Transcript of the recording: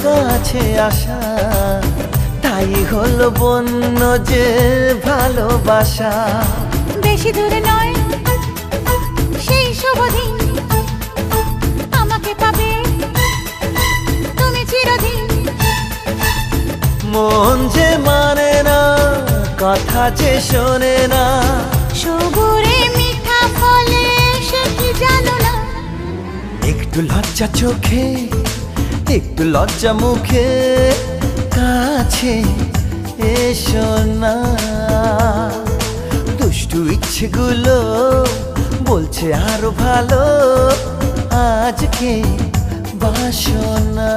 কাছে আসা, তাই হলো বন্য যে ভালোবাসা। বেশি দূরে নয় সেই শুভ দিন, আমাকে পাবে তুমি চিরদিন। মন যে মানে না, কথা যে শোনে না, সবুরে মিঠা ফলে সে কি জানো না। একটু লজ্জা চোখে, একটু লজ্জা মুখে, কাছে এসো না। দুষ্টু ইচ্ছেগুলো বলছে আরো ভালো, আজকে বাসনা।